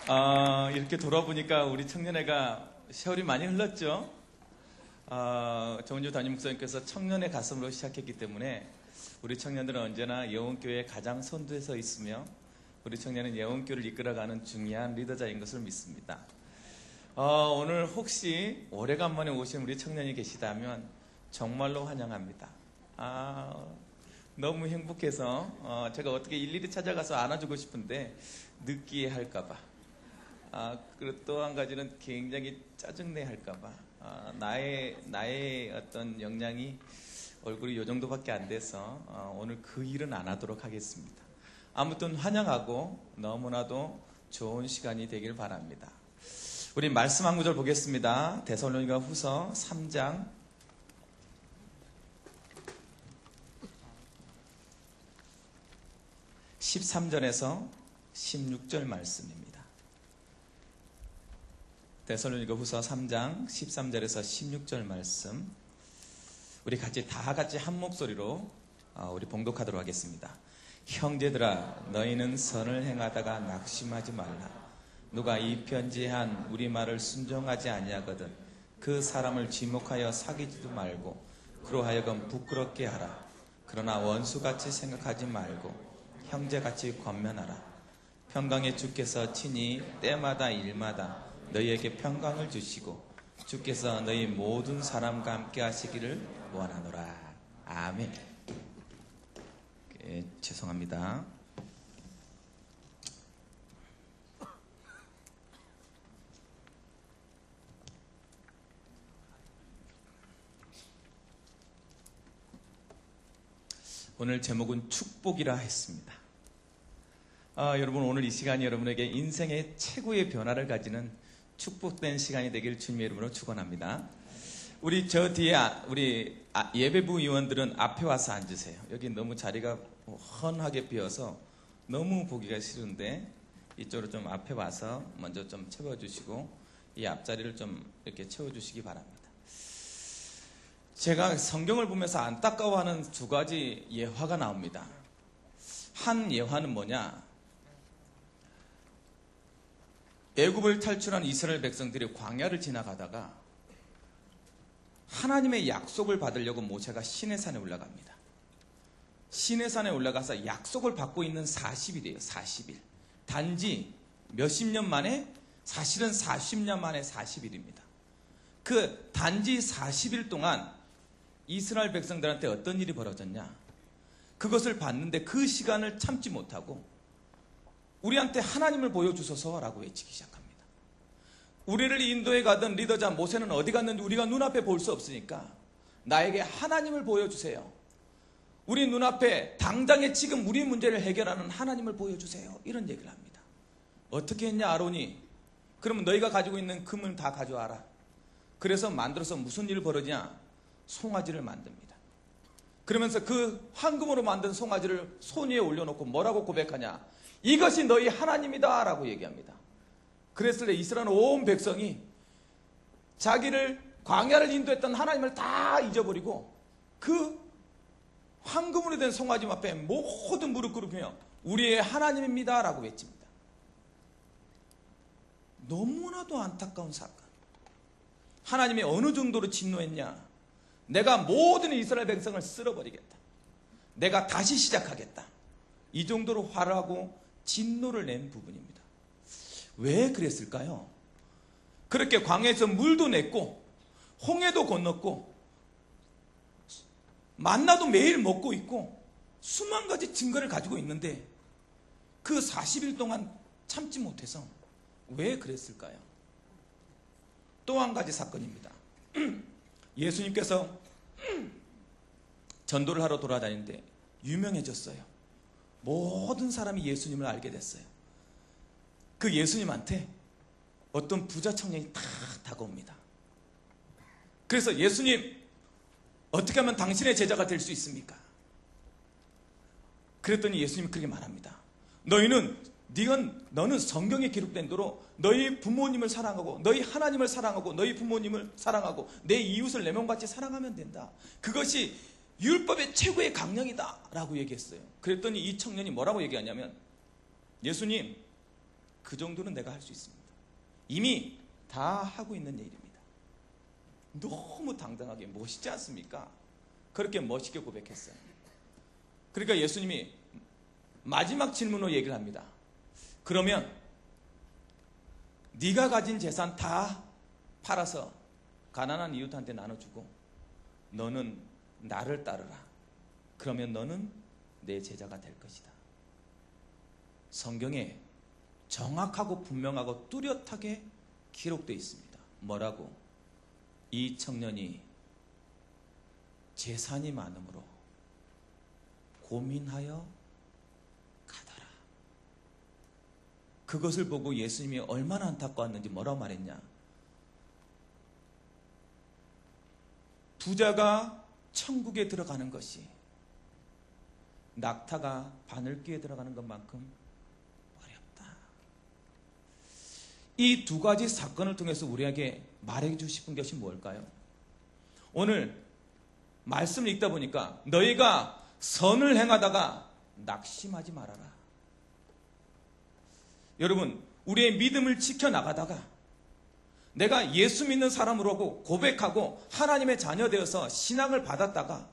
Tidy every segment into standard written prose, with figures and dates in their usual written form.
이렇게 돌아보니까 우리 청년회가 세월이 많이 흘렀죠. 정은주 담임 목사님께서 청년의 가슴으로 시작했기 때문에 우리 청년들은 언제나 예원교회의 가장 선두에 서 있으며 우리 청년은 예원교회를 이끌어가는 중요한 리더자인 것을 믿습니다. 오늘 혹시 오래간만에 오신 우리 청년이 계시다면 정말로 환영합니다. 너무 행복해서 제가 어떻게 일일이 찾아가서 안아주고 싶은데 느끼해 할까봐, 그리고 또 한 가지는 굉장히 짜증내 할까봐, 나의 어떤 역량이 얼굴이 요 정도밖에 안 돼서 오늘 그 일은 안 하도록 하겠습니다. 아무튼 환영하고 너무나도 좋은 시간이 되길 바랍니다. 우리 말씀 한 구절 보겠습니다. 데살로니가 후서 3장 13절에서 16절 말씀입니다. 데살로니가 후서 3장 13절에서 16절 말씀, 우리 다 같이 한 목소리로 우리 봉독하도록 하겠습니다. 형제들아, 너희는 선을 행하다가 낙심하지 말라. 누가 이 편지한 우리 말을 순종하지 아니하거든 그 사람을 지목하여 사귀지도 말고 그로 하여금 부끄럽게 하라. 그러나 원수같이 생각하지 말고 형제같이 권면하라. 평강의 주께서 친히 때마다 일마다 너희에게 평강을 주시고 주께서 너희 모든 사람과 함께 하시기를 원하노라. 아멘. 죄송합니다. 오늘 제목은 축복이라 했습니다. 여러분, 오늘 이 시간이 여러분에게 인생의 최고의 변화를 가지는 축복된 시간이 되길 주님의 이름으로 축원합니다. 우리 저 뒤에 우리 예배부 위원들은 앞에 와서 앉으세요. 여기 너무 자리가 훤하게 비어서 너무 보기가 싫은데 이쪽으로 좀 앞에 와서 먼저 좀 채워주시고 이 앞자리를 좀 이렇게 채워주시기 바랍니다. 제가 성경을 보면서 안타까워하는 두 가지 예화가 나옵니다. 한 예화는 뭐냐? 애굽을 탈출한 이스라엘 백성들이 광야를 지나가다가 하나님의 약속을 받으려고 모세가 시내산에 올라갑니다. 시내산에 올라가서 약속을 받고 있는 40일이에요. 40일. 단지 몇십 년 만에, 사실은 40년 만에 40일입니다. 그 단지 40일 동안 이스라엘 백성들한테 어떤 일이 벌어졌냐? 그것을 봤는데 그 시간을 참지 못하고 우리한테 하나님을 보여주소서라고 외치기 시작합니다. 우리를 인도에 가던 리더자 모세는 어디 갔는지 우리가 눈앞에 볼 수 없으니까 나에게 하나님을 보여주세요. 우리 눈앞에 당장에 지금 우리 문제를 해결하는 하나님을 보여주세요. 이런 얘기를 합니다. 어떻게 했냐 아론이? 그러면 너희가 가지고 있는 금을 다 가져와라. 그래서 만들어서 무슨 일이 벌어지냐? 송아지를 만듭니다. 그러면서 그 황금으로 만든 송아지를 손 위에 올려놓고 뭐라고 고백하냐? 이것이 너희 하나님이다 라고 얘기합니다. 그랬을 때 이스라엘 온 백성이 자기를 광야를 인도했던 하나님을 다 잊어버리고 그 황금으로 된 송아지 앞에 모든 무릎 꿇으며 우리의 하나님입니다 라고 외칩니다. 너무나도 안타까운 사건. 하나님이 어느 정도로 진노했냐? 내가 모든 이스라엘 백성을 쓸어버리겠다. 내가 다시 시작하겠다. 이 정도로 화를 하고 진노를 낸 부분입니다. 왜 그랬을까요? 그렇게 광야에서 물도 냈고 홍해도 건넜고 만나도 매일 먹고 있고 수만 가지 증거를 가지고 있는데 그 40일 동안 참지 못해서 왜 그랬을까요? 또 한 가지 사건입니다. 예수님께서 전도를 하러 돌아다니는데 유명해졌어요. 모든 사람이 예수님을 알게 됐어요. 그 예수님한테 어떤 부자 청년이 탁 다가옵니다. 그래서 예수님, 어떻게 하면 당신의 제자가 될 수 있습니까? 그랬더니 예수님이 그렇게 말합니다. 너는 성경에 기록된 대로 너희 부모님을 사랑하고 너희 하나님을 사랑하고 너희 부모님을 사랑하고 내 이웃을 내 몸같이 사랑하면 된다. 그것이 율법의 최고의 강령이다 라고 얘기했어요. 그랬더니 이 청년이 뭐라고 얘기하냐면, 예수님, 그 정도는 내가 할 수 있습니다. 이미 다 하고 있는 일입니다. 너무 당당하게 멋있지 않습니까? 그렇게 멋있게 고백했어요. 그러니까 예수님이 마지막 질문으로 얘기를 합니다. 그러면 네가 가진 재산 다 팔아서 가난한 이웃한테 나눠주고 너는 나를 따르라. 그러면 너는 내 제자가 될 것이다. 성경에 정확하고 분명하고 뚜렷하게 기록되어 있습니다. 뭐라고? 이 청년이 재산이 많으므로 고민하여 가더라. 그것을 보고 예수님이 얼마나 안타까웠는지 뭐라고 말했냐? 부자가 천국에 들어가는 것이 낙타가 바늘귀에 들어가는 것만큼 어렵다. 이 두 가지 사건을 통해서 우리에게 말해주고 싶은 것이 뭘까요? 오늘 말씀을 읽다 보니까 너희가 선을 행하다가 낙심하지 말아라. 여러분, 우리의 믿음을 지켜나가다가 내가 예수 믿는 사람으로 고백하고 하나님의 자녀 되어서 신앙을 받았다가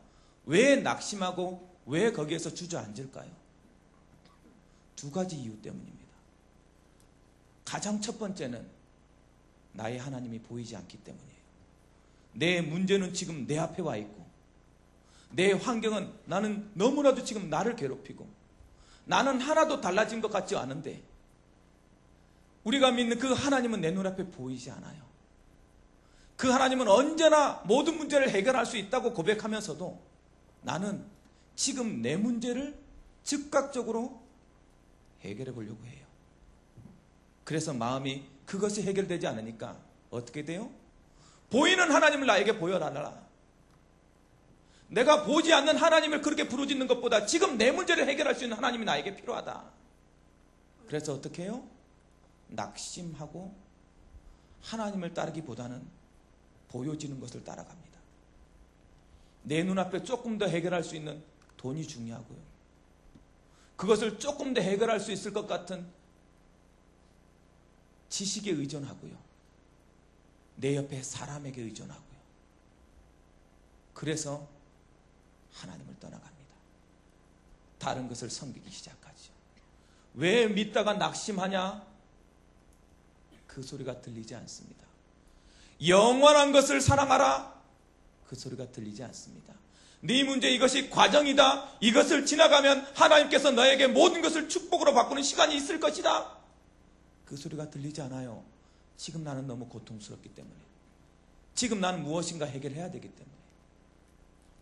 왜 낙심하고 왜 거기에서 주저앉을까요? 두 가지 이유 때문입니다. 가장 첫 번째는 나의 하나님이 보이지 않기 때문이에요. 내 문제는 지금 내 앞에 와 있고 내 환경은 나는 너무나도 지금 나를 괴롭히고 나는 하나도 달라진 것 같지 않은데 우리가 믿는 그 하나님은 내 눈앞에 보이지 않아요. 그 하나님은 언제나 모든 문제를 해결할 수 있다고 고백하면서도 나는 지금 내 문제를 즉각적으로 해결해 보려고 해요. 그래서 마음이 그것이 해결되지 않으니까 어떻게 돼요? 보이는 하나님을 나에게 보여달라. 내가 보지 않는 하나님을 그렇게 부르짖는 것보다 지금 내 문제를 해결할 수 있는 하나님이 나에게 필요하다. 그래서 어떻게 해요? 낙심하고 하나님을 따르기보다는 보여지는 것을 따라갑니다. 내 눈앞에 조금 더 해결할 수 있는 돈이 중요하고요. 그것을 조금 더 해결할 수 있을 것 같은 지식에 의존하고요. 내 옆에 사람에게 의존하고요. 그래서 하나님을 떠나갑니다. 다른 것을 섬기기 시작하죠. 왜 믿다가 낙심하냐? 그 소리가 들리지 않습니다. 영원한 것을 사랑하라. 그 소리가 들리지 않습니다. 네 문제 이것이 과정이다. 이것을 지나가면 하나님께서 너에게 모든 것을 축복으로 바꾸는 시간이 있을 것이다. 그 소리가 들리지 않아요. 지금 나는 너무 고통스럽기 때문에. 지금 나는 무엇인가 해결해야 되기 때문에.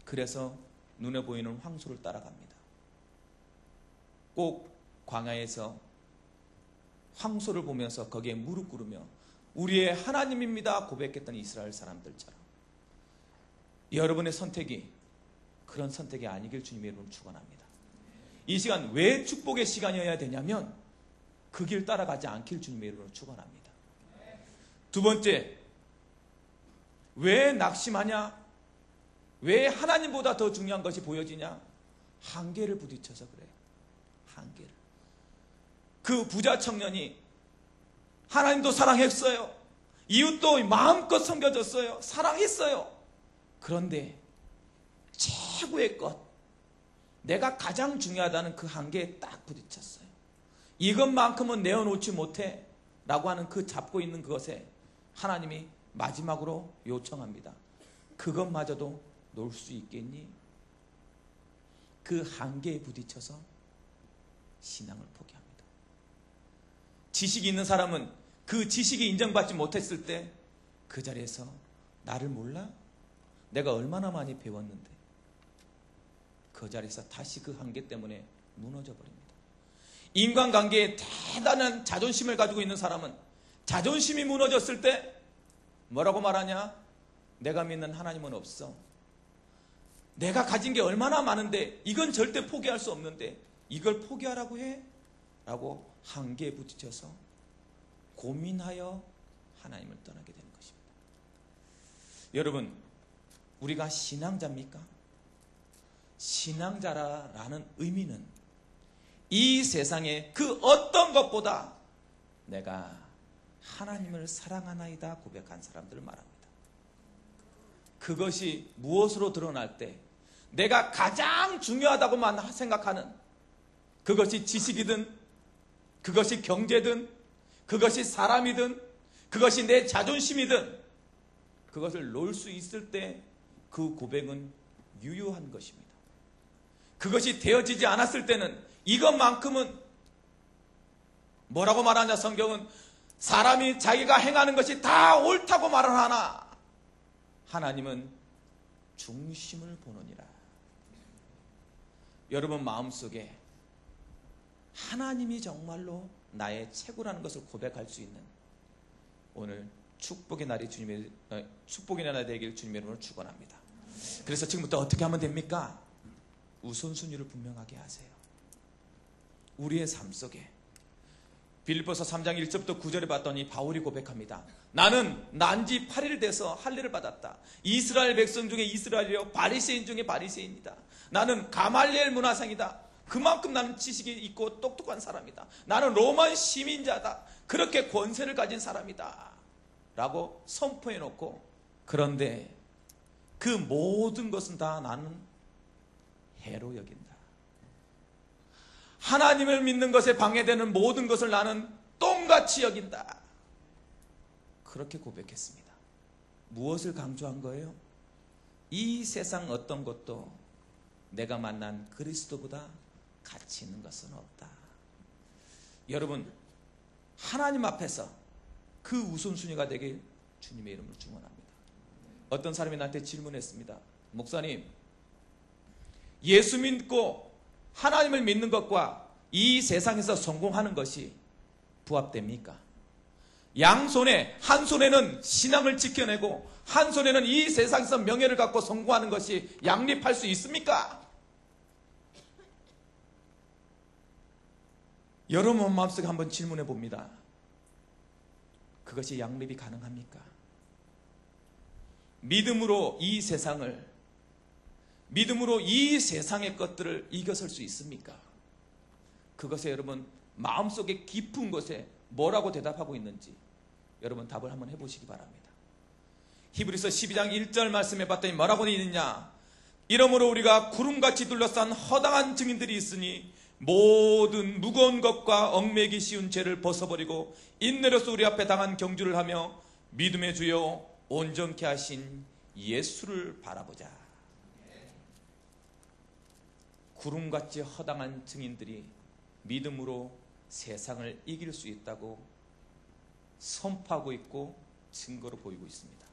그래서 눈에 보이는 황소를 따라갑니다. 꼭 광야에서 황소를 보면서 거기에 무릎 꿇으며 우리의 하나님입니다 고백했던 이스라엘 사람들처럼 여러분의 선택이 그런 선택이 아니길 주님의 이름으로 축원합니다. 이 시간 왜 축복의 시간이어야 되냐면 그 길 따라가지 않길 주님의 이름으로 축원합니다. 두 번째, 왜 낙심하냐? 왜 하나님보다 더 중요한 것이 보여지냐? 한계를 부딪혀서 그래요. 한계를. 그 부자 청년이 하나님도 사랑했어요. 이웃도 마음껏 섬겨줬어요. 사랑했어요. 그런데 최고의 것, 내가 가장 중요하다는 그 한계에 딱 부딪혔어요. 이것만큼은 내어놓지 못해 라고 하는 그 잡고 있는 그것에 하나님이 마지막으로 요청합니다. 그것마저도 놓을 수 있겠니? 그 한계에 부딪혀서 신앙을 포기합니다. 지식이 있는 사람은 그 지식이 인정받지 못했을 때 그 자리에서 나를 몰라? 내가 얼마나 많이 배웠는데 그 자리에서 다시 그 한계 때문에 무너져 버립니다. 인간관계에 대단한 자존심을 가지고 있는 사람은 자존심이 무너졌을 때 뭐라고 말하냐? 내가 믿는 하나님은 없어. 내가 가진 게 얼마나 많은데 이건 절대 포기할 수 없는데 이걸 포기하라고 해? 라고 한계에 부딪혀서 고민하여 하나님을 떠나게 되는 것입니다. 여러분, 우리가 신앙자입니까? 신앙자라는 의미는 이 세상에 그 어떤 것보다 내가 하나님을 사랑하나이다 고백한 사람들을 말합니다. 그것이 무엇으로 드러날 때 내가 가장 중요하다고만 생각하는, 그것이 지식이든 그것이 경제든 그것이 사람이든 그것이 내 자존심이든 그것을 놓을 수 있을 때 그 고백은 유효한 것입니다. 그것이 되어지지 않았을 때는, 이것만큼은 뭐라고 말하냐, 성경은 사람이 자기가 행하는 것이 다 옳다고 말을 하나 하나님은 중심을 보느니라. 여러분 마음속에 하나님이 정말로 나의 최고라는 것을 고백할 수 있는 오늘 축복의 날이 축복의 날이 되길 주님의 이름으로 축원합니다. 그래서 지금부터 어떻게 하면 됩니까? 우선순위를 분명하게 하세요. 우리의 삶 속에 빌립보서 3장 1절부터 9절에 봤더니 바울이 고백합니다. 나는 난지 8일 돼서 할례를 받았다. 이스라엘 백성 중에 이스라엘이요, 바리새인 중에 바리새인이다. 나는 가말리엘 문화생이다. 그만큼 나는 지식이 있고 똑똑한 사람이다. 나는 로마 시민자다. 그렇게 권세를 가진 사람이다 라고 선포해놓고, 그런데 그 모든 것은 다 나는 해로 여긴다. 하나님을 믿는 것에 방해되는 모든 것을 나는 똥같이 여긴다. 그렇게 고백했습니다. 무엇을 강조한 거예요? 이 세상 어떤 것도 내가 만난 그리스도보다 가치 있는 것은 없다. 여러분, 하나님 앞에서 그 우선순위가 되길 주님의 이름으로 축원합니다. 어떤 사람이 나한테 질문했습니다. 목사님, 예수 믿고 하나님을 믿는 것과 이 세상에서 성공하는 것이 부합됩니까? 양손에, 한 손에는 신앙을 지켜내고 한 손에는 이 세상에서 명예를 갖고 성공하는 것이 양립할 수 있습니까? 여러분 마음속에 한번 질문해 봅니다. 그것이 양립이 가능합니까? 믿음으로 이 세상을, 믿음으로 이 세상의 것들을 이겨설 수 있습니까? 그것에 여러분 마음속에 깊은 곳에 뭐라고 대답하고 있는지 여러분 답을 한번 해보시기 바랍니다. 히브리서 12장 1절 말씀해 봤더니 뭐라고 되어 있느냐? 이러므로 우리가 구름같이 둘러싼 허당한 증인들이 있으니 모든 무거운 것과 얽매기 쉬운 죄를 벗어버리고 인내로서 우리 앞에 당한 경주를 하며 믿음의 주여 온전케 하신 예수를 바라보자. 구름같이 허당한 증인들이 믿음으로 세상을 이길 수 있다고 선포하고 있고 증거로 보이고 있습니다.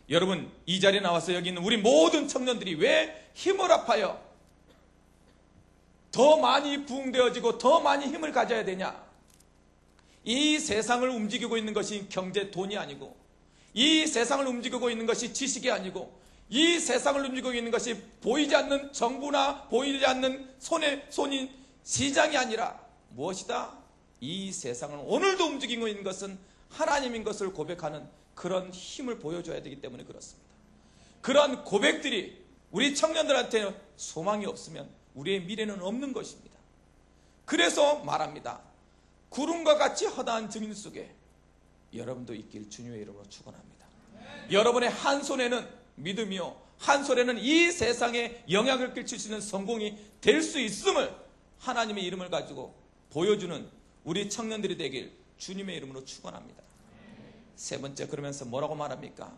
여러분, 이 자리에 나와서 여기 있는 우리 모든 청년들이 왜 힘을 합하여 더 많이 부흥되어지고 더 많이 힘을 가져야 되냐? 이 세상을 움직이고 있는 것이 경제, 돈이 아니고, 이 세상을 움직이고 있는 것이 지식이 아니고, 이 세상을 움직이고 있는 것이 보이지 않는 정부나 보이지 않는 손인 시장이 아니라 무엇이다? 이 세상을 오늘도 움직이고 있는 것은 하나님인 것을 고백하는 그런 힘을 보여줘야 되기 때문에 그렇습니다. 그런 고백들이 우리 청년들한테 소망이 없으면 우리의 미래는 없는 것입니다. 그래서 말합니다. 구름과 같이 허다한 증인 속에 여러분도 있길 주님의 이름으로 축원합니다. 여러분의 한 손에는 믿음이요, 한 손에는 이 세상에 영향을 끼칠 수 있는 성공이 될 수 있음을 하나님의 이름을 가지고 보여주는 우리 청년들이 되길 주님의 이름으로 축원합니다. 세 번째, 그러면서 뭐라고 말합니까?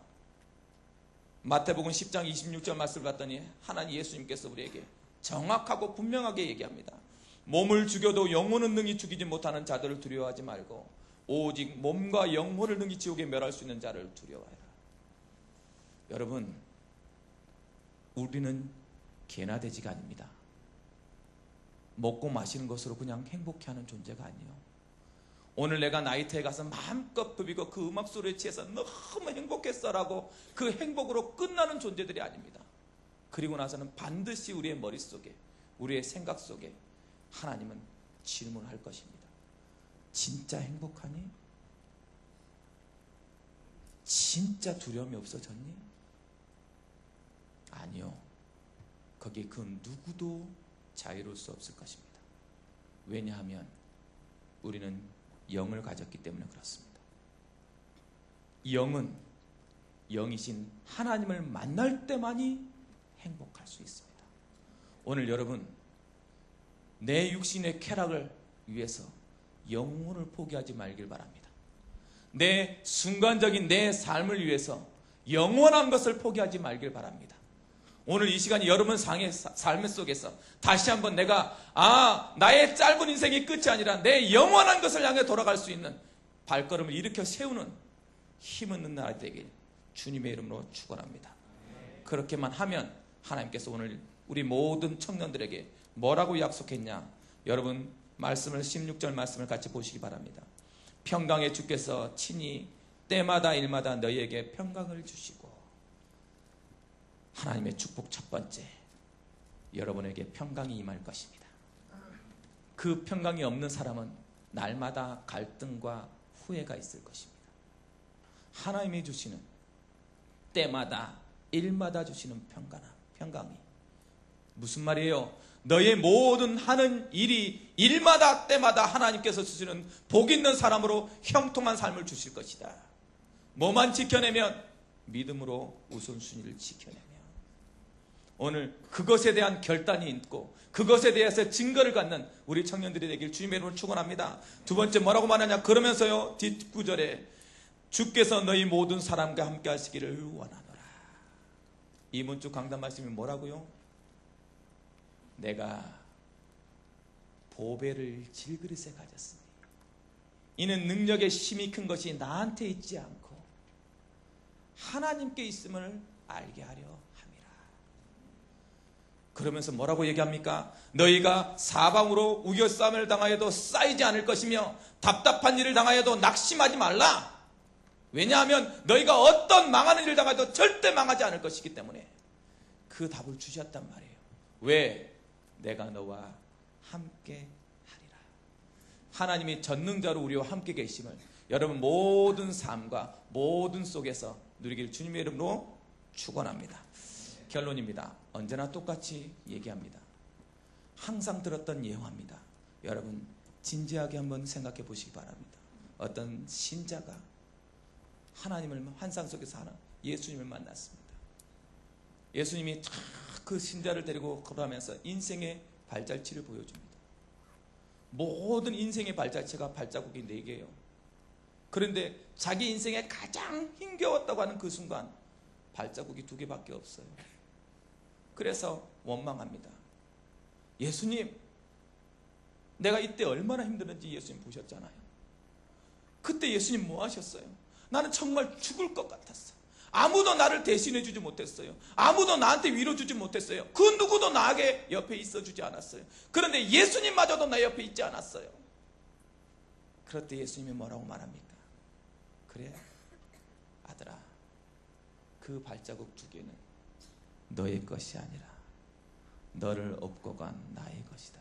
마태복음 10장 26절 말씀을 봤더니 하나님 예수님께서 우리에게 정확하고 분명하게 얘기합니다. 몸을 죽여도 영혼은 능히 죽이지 못하는 자들을 두려워하지 말고 오직 몸과 영혼을 능히 지옥에 멸할 수 있는 자를 두려워해라. 여러분, 우리는 개나 돼지가 아닙니다. 먹고 마시는 것으로 그냥 행복해하는 존재가 아니에요. 오늘 내가 나이트에 가서 마음껏 부비고 그 음악 소리에 취해서 너무 행복했어라고 그 행복으로 끝나는 존재들이 아닙니다. 그리고 나서는 반드시 우리의 머릿속에, 우리의 생각 속에 하나님은 질문할 것입니다. 진짜 행복하니? 진짜 두려움이 없어졌니? 아니요. 거기에 그 누구도 자유로울 수 없을 것입니다. 왜냐하면 우리는 영을 가졌기 때문에 그렇습니다. 영은 영이신 하나님을 만날 때만이 행복할 수 있습니다. 오늘 여러분, 내 육신의 쾌락을 위해서 영혼을 포기하지 말길 바랍니다. 내 순간적인 내 삶을 위해서 영원한 것을 포기하지 말길 바랍니다. 오늘 이 시간이 여러분 삶의 속에서 다시 한번 내가 나의 짧은 인생이 끝이 아니라 내 영원한 것을 향해 돌아갈 수 있는 발걸음을 일으켜 세우는 힘있는 날 되길 주님의 이름으로 축원합니다. 그렇게만 하면 하나님께서 오늘 우리 모든 청년들에게 뭐라고 약속했냐? 여러분 말씀을 16절 말씀을 같이 보시기 바랍니다. 평강의 주께서 친히 때마다 일마다 너희에게 평강을 주시고, 하나님의 축복 첫 번째, 여러분에게 평강이 임할 것입니다. 그 평강이 없는 사람은 날마다 갈등과 후회가 있을 것입니다. 하나님이 주시는 때마다 일마다 주시는 평강이 무슨 말이에요? 너의 모든 하는 일이 일마다 때마다 하나님께서 주시는 복 있는 사람으로 형통한 삶을 주실 것이다. 뭐만 지켜내면? 믿음으로 우선순위를 지켜내면. 오늘 그것에 대한 결단이 있고 그것에 대해서 증거를 갖는 우리 청년들이 되길 주님의 이름으로 축원합니다. 두 번째 뭐라고 말하냐? 그러면서요, 뒷구절에 주께서 너희 모든 사람과 함께 하시기를 원하노라. 이번 주 강단 말씀이 뭐라고요? 내가 보배를 질그릇에 가졌으니 이는 능력의 힘이 큰 것이 나한테 있지 않고 하나님께 있음을 알게 하려 함이라. 그러면서 뭐라고 얘기합니까? 너희가 사방으로 우겨싸움을 당하여도 쌓이지 않을 것이며 답답한 일을 당하여도 낙심하지 말라. 왜냐하면 너희가 어떤 망하는 일을 당해도 절대 망하지 않을 것이기 때문에 그 답을 주셨단 말이에요. 왜? 내가 너와 함께 하리라. 하나님이 전능자로 우리와 함께 계심을 여러분 모든 삶과 모든 속에서 누리길 주님의 이름으로 축원합니다. 결론입니다. 언제나 똑같이 얘기합니다. 항상 들었던 예화입니다. 여러분 진지하게 한번 생각해 보시기 바랍니다. 어떤 신자가 하나님을 환상 속에서 예수님을 만났습니다. 예수님이 그 신자를 데리고 걸어가면서 인생의 발자취를 보여줍니다. 모든 인생의 발자취가 발자국이 4개예요. 그런데 자기 인생에 가장 힘겨웠다고 하는 그 순간 발자국이 2개밖에 없어요. 그래서 원망합니다. 예수님, 내가 이때 얼마나 힘들었는지 예수님 보셨잖아요. 그때 예수님 뭐 하셨어요? 나는 정말 죽을 것 같았어. 아무도 나를 대신해 주지 못했어요. 아무도 나한테 위로 주지 못했어요. 그 누구도 나에게 옆에 있어 주지 않았어요. 그런데 예수님마저도 나 옆에 있지 않았어요. 그럴 때 예수님이 뭐라고 말합니까? 그래, 아들아, 그 발자국 2개는 너의 것이 아니라 너를 업고 간 나의 것이다.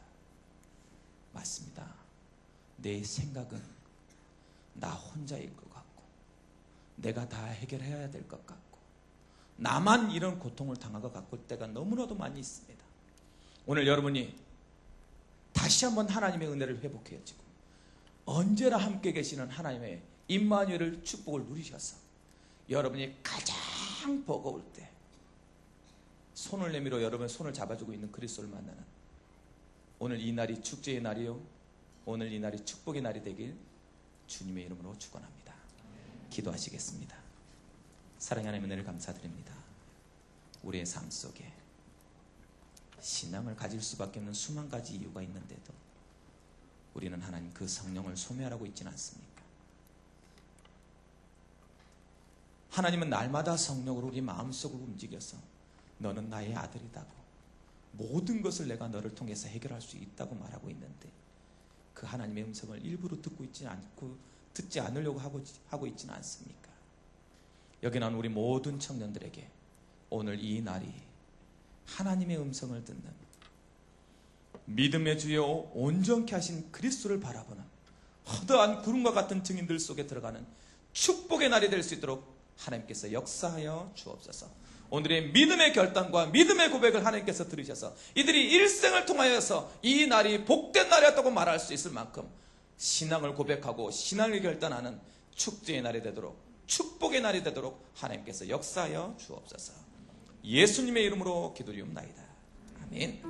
맞습니다. 내 생각은 나 혼자일 것 같고 내가 다 해결해야 될 것 같고 나만 이런 고통을 당한 것 같고 때가 너무나도 많이 있습니다. 오늘 여러분이 다시 한번 하나님의 은혜를 회복해지고 언제나 함께 계시는 하나님의 임마누엘을 축복을 누리셔서 여러분이 가장 버거울 때 손을 내밀어 여러분의 손을 잡아주고 있는 그리스도를 만나는 오늘 이 날이 축제의 날이요, 오늘 이 날이 축복의 날이 되길 주님의 이름으로 축원합니다. 기도하시겠습니다. 사랑의 하나님 은혜를 감사드립니다. 우리의 삶 속에 신앙을 가질 수밖에 없는 수만 가지 이유가 있는데도 우리는 하나님 그 성령을 소멸하고 있지는 않습니까? 하나님은 날마다 성령으로 우리 마음속을 움직여서 너는 나의 아들이다고 모든 것을 내가 너를 통해서 해결할 수 있다고 말하고 있는데 그 하나님의 음성을 일부러 듣고 있지 않고 듣지 않으려고 하고 있지는 않습니까? 여기 나온 우리 모든 청년들에게 오늘 이 날이 하나님의 음성을 듣는 믿음의 주여 온전케 하신 그리스도를 바라보는 허다한 구름과 같은 증인들 속에 들어가는 축복의 날이 될 수 있도록 하나님께서 역사하여 주옵소서. 오늘의 믿음의 결단과 믿음의 고백을 하나님께서 들으셔서 이들이 일생을 통하여서 이 날이 복된 날이었다고 말할 수 있을 만큼 신앙을 고백하고 신앙을 결단하는 축제의 날이 되도록, 축복의 날이 되도록 하나님께서 역사하여 주옵소서. 예수님의 이름으로 기도리옵나이다. 아멘.